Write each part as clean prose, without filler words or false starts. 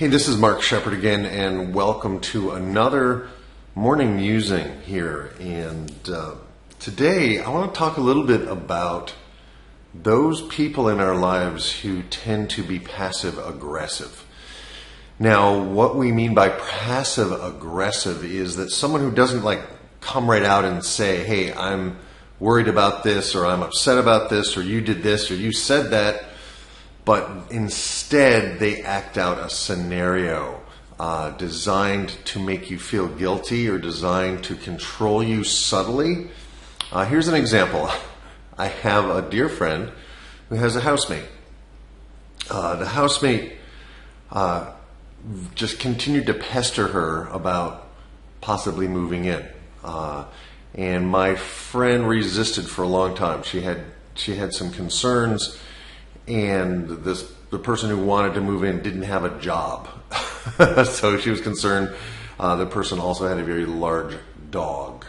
Hey, this is Mark Shepard again, and welcome to another morning musing here. And today I want to talk a little bit about those people in our lives who tend to be passive aggressive. Now, what we mean by passive aggressive is that someone who doesn't come right out and say, hey, I'm worried about this, or I'm upset about this, or you did this, or you said that, but instead they act out a scenario designed to make you feel guilty or designed to control you subtly. Here's an example. I have a dear friend who has a housemate. The housemate just continued to pester her about possibly moving in. And my friend resisted for a long time. She had some concerns, and the person who wanted to move in didn't have a job. So she was concerned. The person also had a very large dog.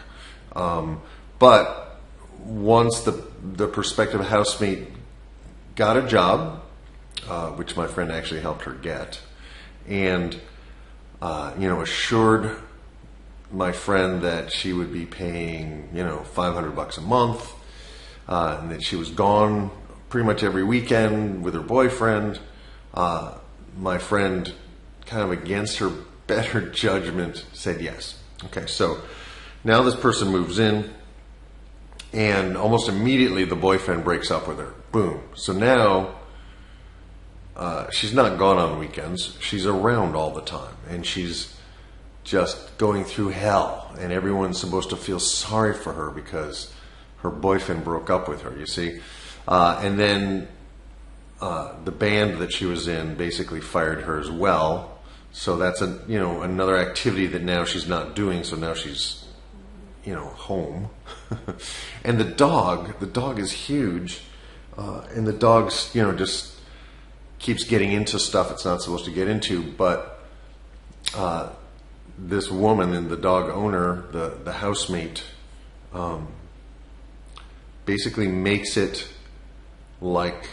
But once the prospective housemate got a job, which my friend actually helped her get, and assured my friend that she would be paying $500 a month, and that she was gone pretty much every weekend with her boyfriend. My friend, kind of against her better judgment, said yes. Okay, so now this person moves in, and almost immediately the boyfriend breaks up with her. Boom. So now she's not gone on weekends. She's around all the time, and she's just going through hell, and everyone's supposed to feel sorry for her because her boyfriend broke up with her, you see. And then the band that she was in basically fired her as well. So that's another activity that now she's not doing. So now she's home. And the dog is huge, and the dog's just keeps getting into stuff it's not supposed to get into. But this woman and the dog owner, the housemate, basically makes it like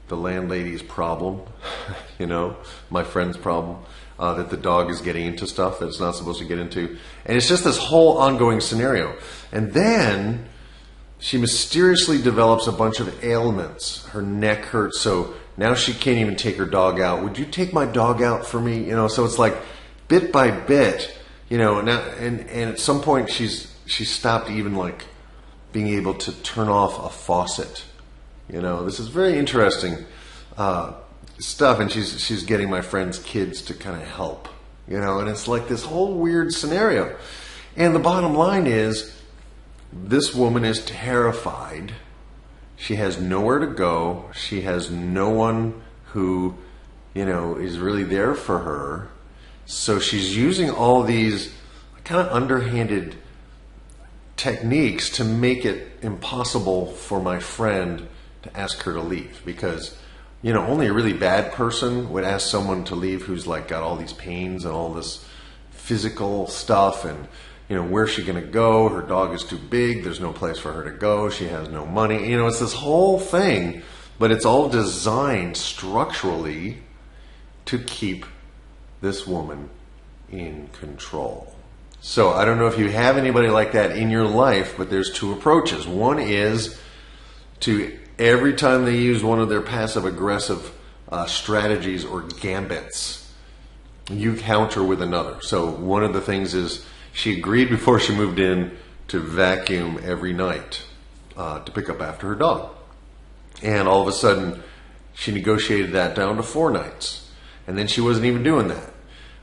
the landlady's problem, my friend's problem, that the dog is getting into stuff that it's not supposed to get into. And it's just this whole ongoing scenario. And then she mysteriously develops a bunch of ailments. Her neck hurts, so now she can't even take her dog out. Would you take my dog out for me? So it's like bit by bit, now, and at some point she stopped even being able to turn off a faucet. This is very interesting stuff, and she's getting my friend's kids to kind of help, and it's like this whole weird scenario. And the bottom line is, this woman is terrified. She has nowhere to go. She has no one who, is really there for her. So she's using all these kind of underhanded techniques to make it impossible for my friend to ask her to leave, because only a really bad person would ask someone to leave who's got all these pains and all this physical stuff, and where's she going to go? Her dog is too big. There's no place for her to go. She has no money. It's this whole thing, but it's all designed structurally to keep this woman in control. So I don't know if you have anybody like that in your life, but there's two approaches. One is to, every time they use one of their passive aggressive strategies or gambits, you counter with another. So one of the things is, she agreed before she moved in to vacuum every night to pick up after her dog. And all of a sudden, she negotiated that down to 4 nights. And then she wasn't even doing that.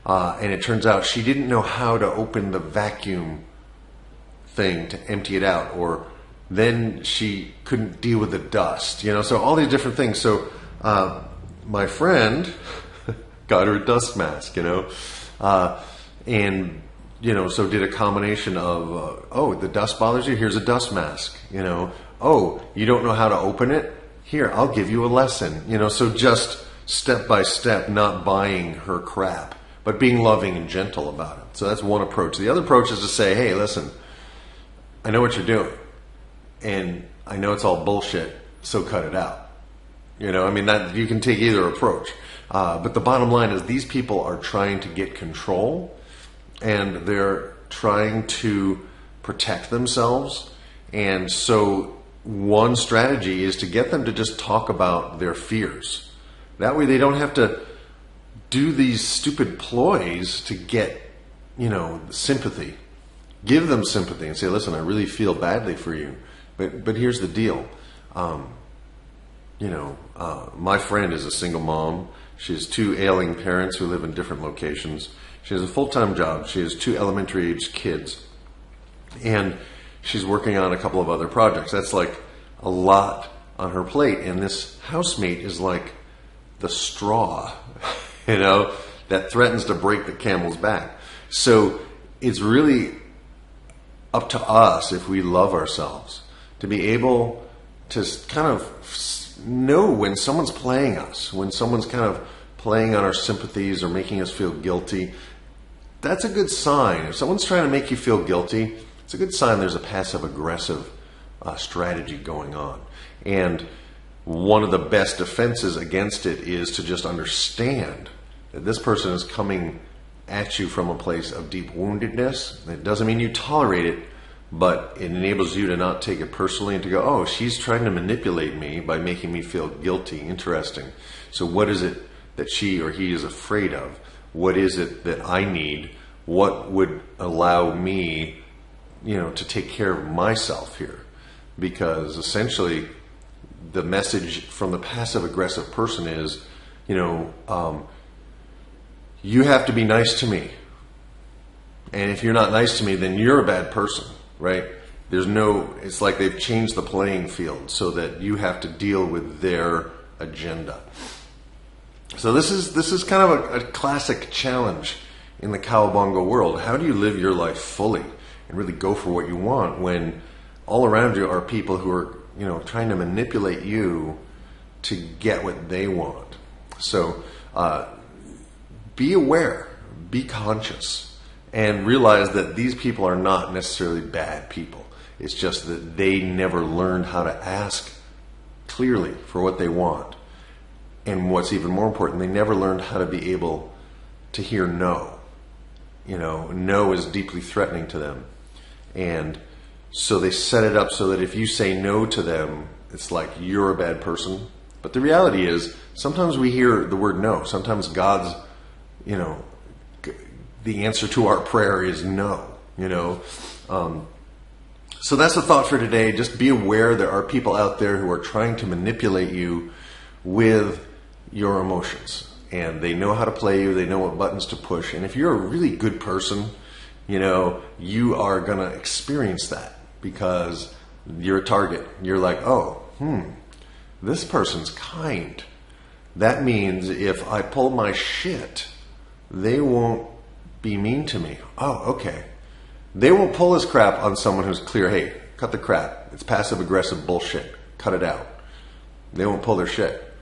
And it turns out she didn't know how to open the vacuum thing to empty it out, or then she couldn't deal with the dust, so all these different things. So my friend got her a dust mask, and so did a combination of, the dust bothers you? Here's a dust mask, oh, you don't know how to open it? Here, I'll give you a lesson, so just step by step, not buying her crap, but being loving and gentle about it. So that's one approach. The other approach is to say, hey, listen, I know what you're doing, and I know it's all bullshit, so cut it out. That you can take either approach. But the bottom line is these people are trying to get control, and they're trying to protect themselves. And so one strategy is to get them to just talk about their fears. That way they don't have to do these stupid ploys to get, sympathy. Give them sympathy and say, listen, I really feel badly for you. But here's the deal. My friend is a single mom. She has 2 ailing parents who live in different locations. She has a full-time job. She has 2 elementary-aged kids. And she's working on a couple of other projects. That's like a lot on her plate. And this housemate is like the straw, that threatens to break the camel's back. So it's really up to us, if we love ourselves, to be able to kind of know when someone's playing us, when someone's kind of playing on our sympathies or making us feel guilty. That's a good sign. If someone's trying to make you feel guilty, it's a good sign there's a passive-aggressive strategy going on. And one of the best defenses against it is to just understand that this person is coming at you from a place of deep woundedness. It doesn't mean you tolerate it, but it enables you to not take it personally and to go, oh, she's trying to manipulate me by making me feel guilty. Interesting. So what is it that she or he is afraid of? What is it that I need? What would allow me, to take care of myself here? Because essentially the message from the passive-aggressive person is, you have to be nice to me. And if you're not nice to me, then you're a bad person, right? It's like they've changed the playing field so that you have to deal with their agenda. So this is kind of a classic challenge in the cowabunga world. How do you live your life fully and really go for what you want when all around you are people who are, trying to manipulate you to get what they want? So, be aware, be conscious, and realize that these people are not necessarily bad people. It's just that they never learned how to ask clearly for what they want. And what's even more important, they never learned how to be able to hear no. No is deeply threatening to them. And so they set it up so that if you say no to them, it's like you're a bad person. But the reality is, sometimes we hear the word no. Sometimes God's the answer to our prayer is no, So that's the thought for today. Just be aware there are people out there who are trying to manipulate you with your emotions. And they know how to play you. They know what buttons to push. And if you're a really good person, you are going to experience that because you're a target. You're like, this person's kind. That means if I pull my shit, they won't be mean to me. Oh, okay. They won't pull this crap on someone who's clear. Hey, cut the crap. It's passive-aggressive bullshit. Cut it out. They won't pull their shit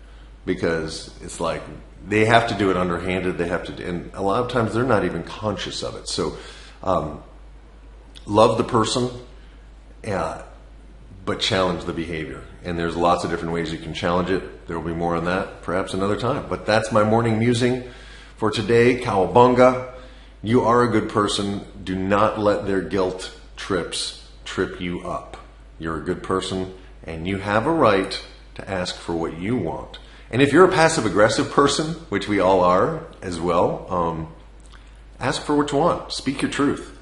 because it's like they have to do it underhanded. They have to, and a lot of times they're not even conscious of it. So, love the person, but challenge the behavior. And there's lots of different ways you can challenge it. There will be more on that perhaps another time. But that's my morning musing for today. Cowabunga. You are a good person. Do not let their guilt trips trip you up. You're a good person, and you have a right to ask for what you want. And if you're a passive-aggressive person, which we all are as well, ask for what you want. Speak your truth.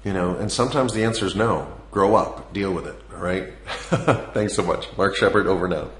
And sometimes the answer is no. Grow up. Deal with it. All right? Thanks so much. Mark Shepard, over now.